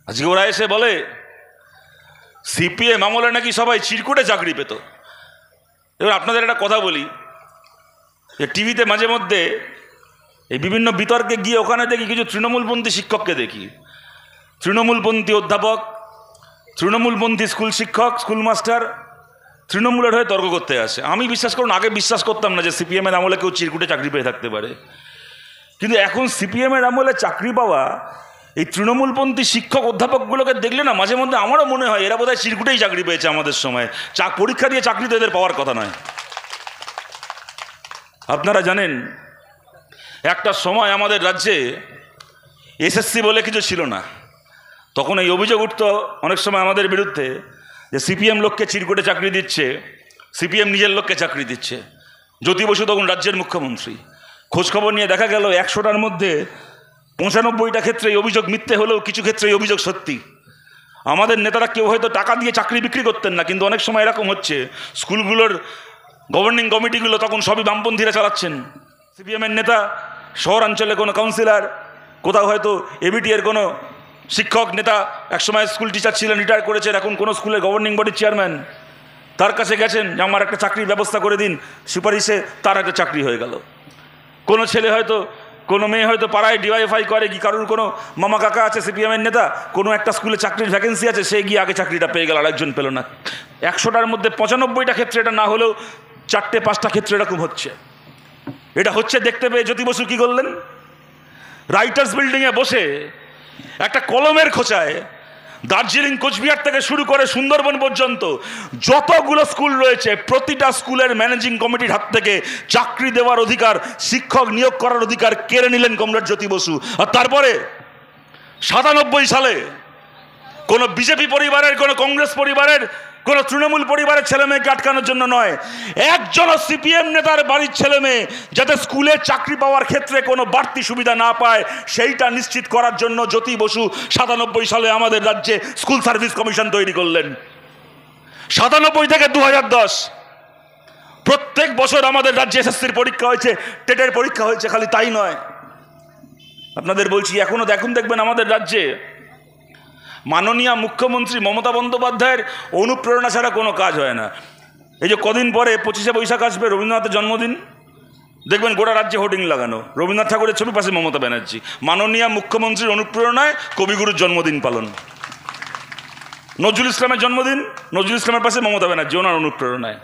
আজকে ওরা এসে বলে সিপিএম আমলে নাকি সবাই চিরকুটে চাকরি পেত। এবার আপনাদের একটা কথা বলি, যে টিভিতে মাঝে মধ্যে এই বিভিন্ন বিতর্কে গিয়ে ওখানে দেখি কিছু তৃণমূলপন্থী শিক্ষককে দেখি, তৃণমূলপন্থী অধ্যাপক, তৃণমূলপন্থী স্কুল শিক্ষক, স্কুল মাস্টার তৃণমূলের হয়ে তর্ক করতে আসে। আমি বিশ্বাস করুন আগে বিশ্বাস করতাম না যে সিপিএমের আমলে কেউ চিরকুটে চাকরি পেয়ে থাকতে পারে, কিন্তু এখন সিপিএমের আমলে চাকরি পাওয়া এই তৃণমূলপন্থী শিক্ষক অধ্যাপকগুলোকে দেখলে না মাঝে মধ্যে আমারও মনে হয় এরা বোধহয় চিরকুটেই চাকরি পেয়েছে আমাদের সময়। পরীক্ষা দিয়ে চাকরি তো এদের পাওয়ার কথা নয়। আপনারা জানেন একটা সময় আমাদের রাজ্যে এসএসসি বলে কিছু ছিল না, তখন এই অভিযোগ উঠত অনেক সময় আমাদের বিরুদ্ধে যে সিপিএম লোককে চিরকুটে চাকরি দিচ্ছে, সিপিএম নিজের লোককে চাকরি দিচ্ছে। জ্যোতি বসু তখন রাজ্যের মুখ্যমন্ত্রী। খোঁজখবর নিয়ে দেখা গেল 100টার মধ্যে 95টা ক্ষেত্রে এই অভিযোগ মিথ্যে হলেও কিছু ক্ষেত্রে এই অভিযোগ সত্যি। আমাদের নেতারা কেউ হয়তো টাকা দিয়ে চাকরি বিক্রি করতেন না, কিন্তু অনেক সময় এরকম হচ্ছে স্কুলগুলোর গভর্নিং কমিটিগুলো তখন সবই বামপন্থীরা চালাচ্ছেন। সিপিএমের নেতা শহরাঞ্চলে কোনো কাউন্সিলর, কোথাও হয়তো এবিটি এর কোনো শিক্ষক নেতা, একসময় স্কুল টিচার ছিলেন, রিটায়ার করেছেন, এখন কোনো স্কুলের গভর্নিং বডির চেয়ারম্যান, তার কাছে গেছেন যে আমার একটা চাকরির ব্যবস্থা করে দিন, সুপারিশে তার একটা চাকরি হয়ে গেল। কোনো ছেলে হয়তো, কোনো মেয়ে হয়তো পাড়ায় ডিওয়াইফাই করে, কি কারোর কোনো মামা কাকা আছে সিপিএমের নেতা, কোনো একটা স্কুলে চাকরির ভ্যাকেন্সি আছে, সে গিয়ে আগে চাকরিটা পেয়ে গেল, আরেকজন পেল না। 100টার মধ্যে 95টা ক্ষেত্রে এটা না হলেও 4-5টা ক্ষেত্রে এরকম হচ্ছে। এটা হচ্ছে দেখতে পেয়ে জ্যোতি বসু কী করলেন, রাইটার্স বিল্ডিংয়ে বসে একটা কলমের খোঁচায় দার্জিলিং কোচবিহার থেকে শুরু করে সুন্দরবন পর্যন্ত যতগুলো স্কুল রয়েছে প্রতিটা স্কুলের ম্যানেজিং কমিটির হাত থেকে চাকরি দেওয়ার অধিকার, শিক্ষক নিয়োগ করার অধিকার কেড়ে নিলেন কমরেড জ্যোতি বসু। আর তারপরে 97 সালে কোনো বিজেপি পরিবারের, কোনো কংগ্রেস পরিবারের, কোনো তৃণমূল পরিবারের ছেলে মেয়েকে আটকানোর জন্য নয়, একজন সিপিএম নেতার বাড়ির ছেলে মেয়ে যাতে স্কুলে চাকরি পাওয়ার ক্ষেত্রে কোনো বাড়তি সুবিধা না পায় সেইটা নিশ্চিত করার জন্য জ্যোতি বসু 97 সালে আমাদের রাজ্যে স্কুল সার্ভিস কমিশন তৈরি করলেন। 97 থেকে 2010 প্রত্যেক বছর আমাদের রাজ্যে এসএসসির পরীক্ষা হয়েছে, টেটের পরীক্ষা হয়েছে। খালি তাই নয়, আপনাদের বলছি এখনো দেখুন, দেখবেন আমাদের রাজ্যে মাননীয় মুখ্যমন্ত্রী মমতা বন্দ্যোপাধ্যায়ের অনুপ্রেরণা ছাড়া কোনো কাজ হয় না। এই যে কদিন পরে 25শে বৈশাখ আসবে, রবীন্দ্রনাথের জন্মদিন, দেখবেন গোটা রাজ্যে হোর্ডিং লাগানো, রবীন্দ্রনাথ ঠাকুরের ছবি, পাশে মমতা ব্যানার্জি। মাননীয় মুখ্যমন্ত্রীর অনুপ্রেরণায় কবিগুরুর জন্মদিন পালন। নজরুল ইসলামের জন্মদিন, নজরুল ইসলামের পাশে মমতা ব্যানার্জি, ওনার অনুপ্রেরণায়।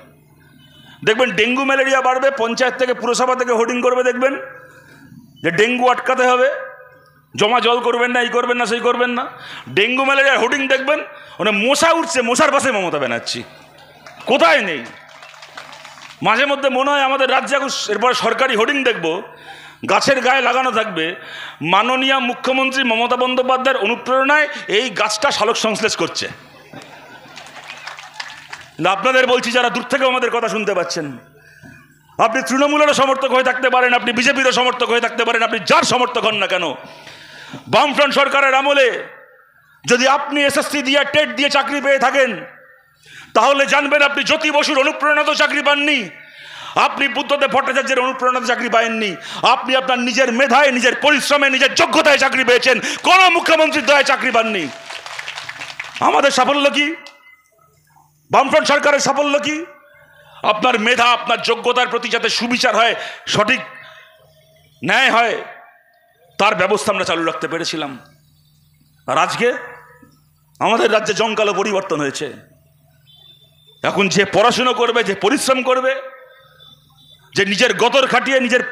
দেখবেন ডেঙ্গু ম্যালেরিয়া বাড়বে, পঞ্চায়েত থেকে পুরসভা থেকে হোর্ডিং করবে, দেখবেন যে ডেঙ্গু আটকাতে হবে, জমা জল করবেন না, এই করবেন না, সেই করবেন না। ডেঙ্গু ম্যালেরিয়ার হোর্ডিং দেখবেন, মানে মশা উঠছে, মশার পাশে মমতা ব্যানার্জি, কোথায় নেই। মাঝে মধ্যে মনে হয় আমাদের রাজ্যে এরপরে সরকারি হোর্ডিং দেখব, গাছের গায়ে লাগানো থাকবে মাননীয় মুখ্যমন্ত্রী মমতা বন্দ্যোপাধ্যায়ের অনুপ্রেরণায় এই গাছটা সালোক সংশ্লেষ করছে। আপনাদের বলছি যারা দূর থেকেও আমাদের কথা শুনতে পাচ্ছেন, আপনি তৃণমূলেরও সমর্থক হয়ে থাকতে পারেন, আপনি বিজেপিরও সমর্থক হয়ে থাকতে পারেন, আপনি যার সমর্থক হন না কেন, বামফ্রন্ট সরকারের আমলে যদি আপনি এসএসসি দিয়ে, টেট দিয়ে চাকরি পেয়ে থাকেন, তাহলে জানবেন আপনি জ্যোতি বসুর অনুপ্রেরণাতে চাকরি পাননি, আপনি বুদ্ধদেব ভট্টাচার্যের অনুপ্রেরণাতে চাকরি পাননি, আপনি আপনার নিজের মেধায়, নিজের পরিশ্রমে, নিজের যোগ্যতায় চাকরি পেয়েছেন, কোন মুখ্যমন্ত্রীর দয়ায় চাকরি পাননি। আমাদের সাফল্য কি? বামফ্রন্ট সরকারের সাফল্য কি? আপনার মেধা, আপনার যোগ্যতার প্রতি যাতে সুবিচার হয়, সঠিক ন্যায় হয়, তার ব্যবস্থা আমরা চালু রাখতে পেরেছিলাম। আর আজকে আমাদের রাজ্যে জমকালো পরিবর্তন হয়েছে। এখন যে পড়াশুনো করবে, যে পরিশ্রম করবে, যে নিজের গতর খাটিয়ে, নিজের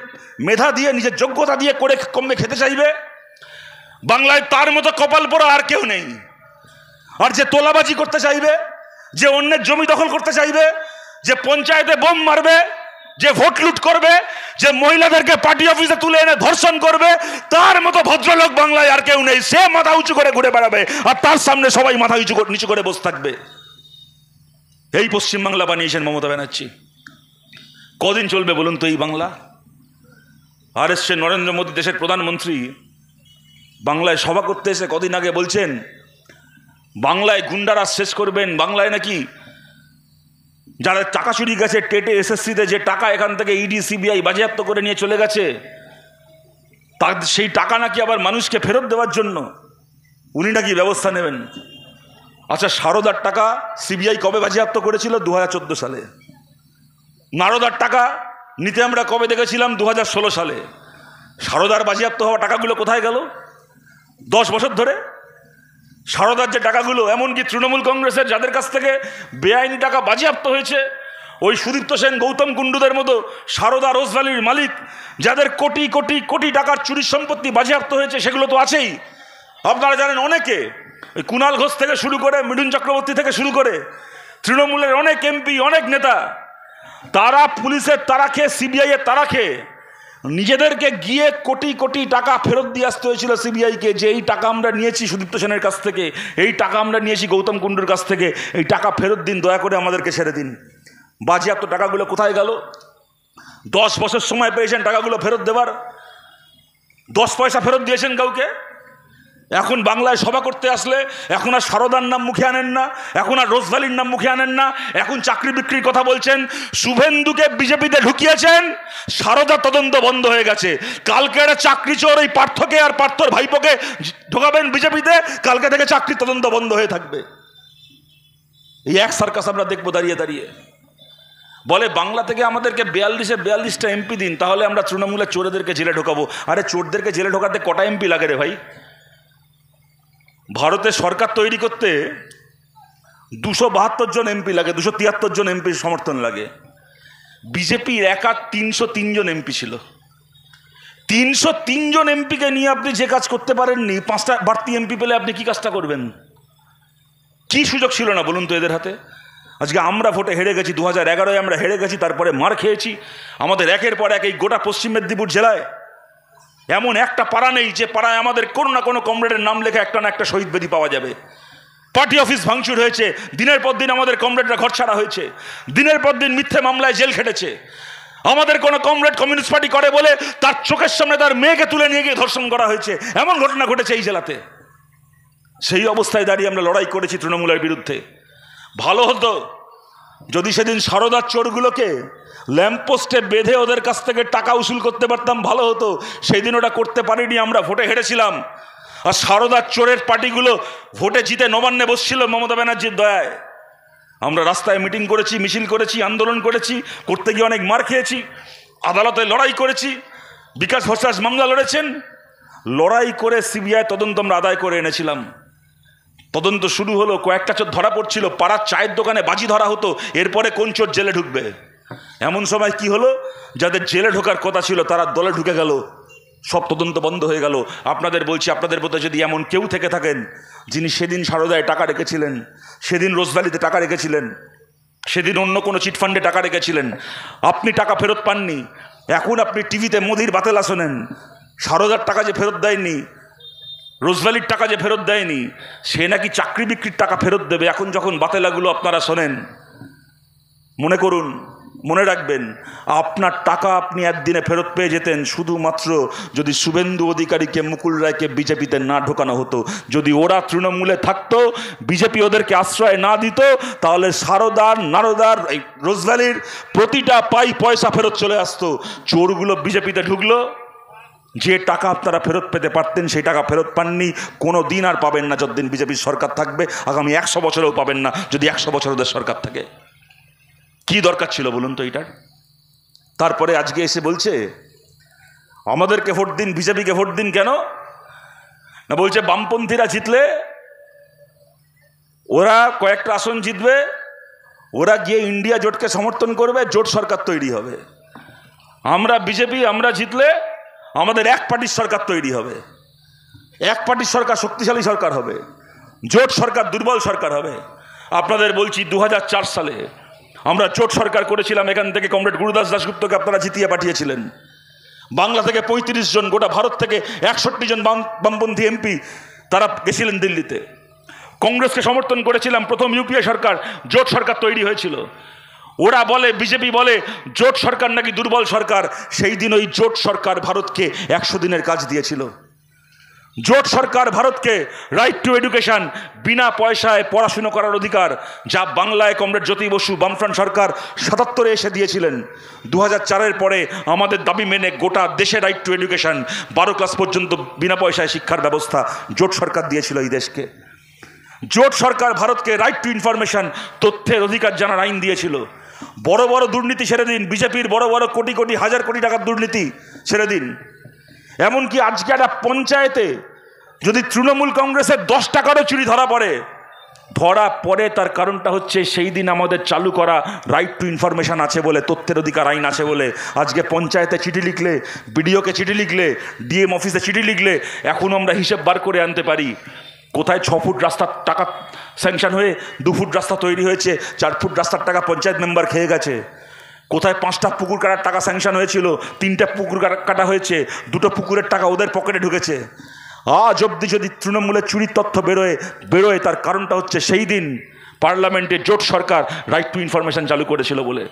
মেধা দিয়ে, নিজের যোগ্যতা দিয়ে করে কমবে খেতে চাইবে, বাংলায় তার মতো কপাল পোড়া আর কেউ নেই। আর যে তোলাবাজি করতে চাইবে, যে অন্যের জমি দখল করতে চাইবে, যে পঞ্চায়েতে বোম মারবে, যে ভোট লুট করবে, যে মহিলাদেরকে পার্টি অফিসে তুলে এনে ধর্ষণ করবে, তার মতো ভদ্রলোক বাংলায় আর কেউ নেই। সে মাথা উঁচু করে ঘুরে বেড়াবে, আর তার সামনে সবাই মাথা নিচু করে বসে থাকবে। এই পশ্চিমবাংলা বানিয়েছেন মমতা ব্যানার্জি। কদিন চলবে বলুন তো এই বাংলা? আর এসছেন নরেন্দ্র মোদী, দেশের প্রধানমন্ত্রী, বাংলায় সভা করতে এসে কদিন আগে বলছেন বাংলায় গুন্ডারাজ শেষ করবেন, বাংলায় নাকি যারা টাকা চুরি গেছে টেটে, এসএসসিতে, যে টাকা এখান থেকে ইডি সিবিআই বাজেয়াপ্ত করে নিয়ে চলে গেছে, তার সেই টাকা নাকি আবার মানুষকে ফেরত দেওয়ার জন্য। উনি নাকি ব্যবস্থা নেবেন। আচ্ছা, সারদার টাকা সিবিআই কবে বাজেয়াপ্ত করেছিল? 2014 সালে। নারদার টাকা নিতে আমরা কবে দেখেছিলাম? 2016 সালে। সারদার বাজেয়াপ্ত হওয়া টাকাগুলো কোথায় গেল 10 বছর ধরে? সারদার যে টাকাগুলো, এমনকি তৃণমূল কংগ্রেসের যাদের কাছ থেকে বেআইনি টাকা বাজেয়াপ্ত হয়েছে, ওই সুদীপ্ত সেন, গৌতম কুণ্ডুদের মতো সারদা রোজভ্যালির মালিক যাদের কোটি কোটি কোটি টাকার চুরির সম্পত্তি বাজেয়াপ্ত হয়েছে, সেগুলো তো আছেই। আপনারা জানেন, অনেকে, ওই কুণাল ঘোষ থেকে শুরু করে, মিঠুন চক্রবর্তী থেকে শুরু করে, তৃণমূলের অনেক এমপি, অনেক নেতা, তারা পুলিশের তাড়া খেয়ে, সিবিআই এর তাড়া খেয়ে নিজেদেরকে গিয়ে কোটি কোটি টাকা ফেরত দিয়ে আসতে হয়েছিল সিবিআইকে, যে এই টাকা আমরা নিয়েছি সুদীপ্ত সেনের কাছ থেকে, এই টাকা আমরা নিয়েছি গৌতম কুণ্ডুর কাছ থেকে, এই টাকা ফেরত দিন, দয়া করে আমাদেরকে ছেড়ে দিন। বাজেয়াপ্ত টাকাগুলো কোথায় গেল? 10 বছর সময় পেয়েছেন টাকাগুলো ফেরত দেবার, 10 পয়সা ফেরত দিয়েছেন কাউকে? এখন বাংলায় সভা করতে আসলে এখন আর সারদার নাম মুখে আনেন না, এখন আর রোজভ্যালির নাম মুখে আনেন না, এখন চাকরি বিক্রির কথা বলছেন। শুভেন্দুকে বিজেপিতে ঢুকিয়েছেন, সারদা তদন্ত বন্ধ হয়ে গেছে। কালকে একটা চাকরি চোর এই পার্থকে আর পার্থর ভাইপোকে ঢোকাবেন বিজেপিতে, কালকে থেকে চাকরি তদন্ত বন্ধ হয়ে থাকবে। এই এক সার্কাস আমরা দেখবো দাঁড়িয়ে দাঁড়িয়ে। বলে বাংলা থেকে আমাদেরকে 42টা এমপি দিন, তাহলে আমরা তৃণমূলের চোরেদেরকে জেলে ঢোকাবো। আরে চোরদেরকে জেলে ঢোকাতে কটা এমপি লাগে রে ভাই? ভারতের সরকার তৈরি করতে 272 জন এমপি লাগে, 273 জন এমপির সমর্থন লাগে। বিজেপির একা 303 জন এমপি ছিল। 303 জন এমপিকে নিয়ে আপনি যে কাজ করতে পারেননি, 5টা বাড়তি এমপি পেলে আপনি কি কাজটা করবেন? কি সুযোগ ছিল না বলুন তো এদের হাতে? আজকে আমরা ভোটে হেরে গেছি, 2011-এ আমরা হেরে গেছি, তারপরে মার খেয়েছি। আমাদের একের পর এক এই গোটা পশ্চিম মেদিনীপুর জেলায় এমন একটা পাড়া নেই যে পাড়ায় আমাদের কোনো না কোনো কমরেডের নাম লেখা একটা না একটা শহীদ বেদি পাওয়া যাবে। পার্টি অফিস ভাঙচুর হয়েছে, দিনের পর দিন আমাদের কমরেডরা ঘর ছাড়া হয়েছে, দিনের পর দিন মিথ্যে মামলায় জেল খেটেছে। আমাদের কোনো কমরেড কমিউনিস্ট পার্টি করে বলে তার চোখের সামনে তার মেয়েকে তুলে নিয়ে গিয়ে ধর্ষণ করা হয়েছে, এমন ঘটনা ঘটেছে এই জেলাতে। সেই অবস্থায় দাঁড়িয়ে আমরা লড়াই করেছি তৃণমূলের বিরুদ্ধে। ভালো হতো যদি সেদিন সারদার চোরগুলোকে ল্যাম্পপোস্টে বেঁধে ওদের কাছ থেকে টাকা উসুল করতে পারতাম, ভালো হতো। সেই দিন ওটা করতে পারিনি, আমরা ভোটে হেরেছিলাম। আর সারদার চোরের পার্টিগুলো ভোটে জিতে নবান্নে বসছিল মমতা ব্যানার্জির দয়ায়। আমরা রাস্তায় মিটিং করেছি, মিছিল করেছি, আন্দোলন করেছি, করতে গিয়ে অনেক মার খেয়েছি, আদালতে লড়াই করেছি। বিকাশ ভট্টাচার্য মামলা লড়েছেন, লড়াই করে সিবিআই তদন্ত আমরা আদায় করে এনেছিলাম। তদন্ত শুরু হলো, কয়েকটা চোর ধরা পড়ছিল, পাড়ার চায়ের দোকানে বাজি ধরা হতো, এরপরে কোন চোর জেলে ঢুকবে। এমন সময় কি হলো, যাদের জেলে ঢোকার কথা ছিল তারা দলে ঢুকে গেল, সব তদন্ত বন্ধ হয়ে গেল। আপনাদের বলছি, আপনাদের মধ্যে যদি এমন কেউ থেকে থাকেন যিনি সেদিন সারদায় টাকা রেখেছিলেন, সেদিন রোজভ্যালিতে টাকা রেখেছিলেন, সেদিন অন্য কোনো চিটফান্ডে টাকা রেখেছিলেন, আপনি টাকা ফেরত পাননি, এখন আপনি টিভিতে মোদির বাতেলা শোনেন, সারদার টাকা যে ফেরত দেয়নি, রোজভ্যালির টাকা যে ফেরত দেয়নি, সে নাকি চাকরি বিক্রির টাকা ফেরত দেবে। এখন যখন বাতেলাগুলো আপনারা শোনেন, মনে করুন, মনে রাখবেন, আপনার টাকা আপনি একদিনে ফেরত পেয়ে যেতেন শুধুমাত্র যদি শুভেন্দু অধিকারীকে, মুকুল রায়কে বিজেপিতে না ঢোকানো হতো। যদি ওরা তৃণমূলে থাকতো, বিজেপি ওদেরকে আশ্রয় না দিত, তাহলে সারদার, নারদার, এই রোজভ্যালির প্রতিটা পয়সা ফেরত চলে আসতো। চোরগুলো বিজেপিতে ঢুকলো, যে টাকা আপনারা ফেরত পেতে পারতেন সেই টাকা ফেরত পাননি, কোনো দিন আর পাবেন না যতদিন বিজেপির সরকার থাকবে। আগামী 100 বছরেও পাবেন না যদি 100 বছর ওদের সরকার থাকে। কি দরকার ছিল বলুন তো এটার? তারপরে আজকে এসে বলছে আমাদেরকে ভোট দিন, বিজেপিকে ভোট দিন। কেন না, বলছে বামপন্থীরা জিতলে ওরা কয়েকটা আসন জিতবে, ওরা গিয়ে ইন্ডিয়া জোটকে সমর্থন করবে, জোট সরকার তৈরি হবে। আমরা বিজেপি, আমরা জিতলে আমাদের এক পার্টির সরকার তৈরি হবে, এক পার্টির সরকার শক্তিশালী সরকার হবে, জোট সরকার দুর্বল সরকার হবে। আপনাদের বলছি 2004 সালে আমরা জোট সরকার করেছিলাম। এখান থেকে কমরেড গুরুদাস দাশগুপ্তকে আপনারা জিতিয়ে পাঠিয়েছিলেন। বাংলা থেকে 35 জন, গোটা ভারত থেকে 61 জন বামপন্থী এমপি তারা গেছিলেন দিল্লিতে। কংগ্রেসকে সমর্থন করেছিলাম, প্রথম ইউপিএ সরকার, জোট সরকার তৈরি হয়েছিল। ওরা বলে, বিজেপি বলে জোট সরকার নাকি দুর্বল সরকার। সেই দিন ওই জোট সরকার ভারতকে 100 দিনের কাজ দিয়েছিল। জোট সরকার ভারতকে রাইট টু এডুকেশন, বিনা পয়সায় পড়াশুনো করার অধিকার, যা বাংলায় কমরেড জ্যোতি বসু বামফ্রন্ট সরকার ৭৭-এ এসে দিয়েছিলেন। ২০০৪-এর পরে আমাদের দাবি মেনে গোটা দেশে রাইট টু এডুকেশন, ১২ ক্লাস পর্যন্ত বিনা পয়সায় শিক্ষার ব্যবস্থা জোট সরকার দিয়েছিল এই দেশকে। জোট সরকার ভারতকে রাইট টু ইনফরমেশন, তথ্যের অধিকার জানার আইন দিয়েছিল। বড় বড় দুর্নীতি ছেড়ে দিন, বিজেপির বড় বড় কোটি কোটি হাজার কোটি টাকার দুর্নীতি ছেড়ে দিন। এমনকি আজকে একটা পঞ্চায়েতে যদি তৃণমূল কংগ্রেসের 10 টাকারও চুরি ধরা পড়ে, তার কারণটা হচ্ছে সেই দিন আমাদের চালু করা রাইট টু ইনফরমেশন আছে বলে, তথ্যের অধিকার আইন আছে বলে। আজকে পঞ্চায়েতে চিঠি লিখলে, বিডিওকে চিঠি লিখলে, ডিএম অফিসে চিঠি লিখলে এখনও আমরা হিসেব বার করে আনতে পারি কোথায় 6 ফুট রাস্তার টাকা স্যাংশন হয়ে 2 ফুট রাস্তা তৈরি হয়েছে, 4 ফুট রাস্তার টাকা পঞ্চায়েত মেম্বার খেয়ে গেছে। কোথায় 5টা পুকুর কাটার টাকা স্যাংশন হয়েছিল, 3টা পুকুর কাটা হয়েছে, 2টো পুকুরের টাকা ওদের পকেটে ঢুকেছে। আজ অবধি যদি তৃণমূলের চুরির তথ্য বেরোয়, তার কারণটা হচ্ছে সেই দিন পার্লামেন্টে জোট সরকার রাইট টু ইনফরমেশন চালু করেছিল বলে।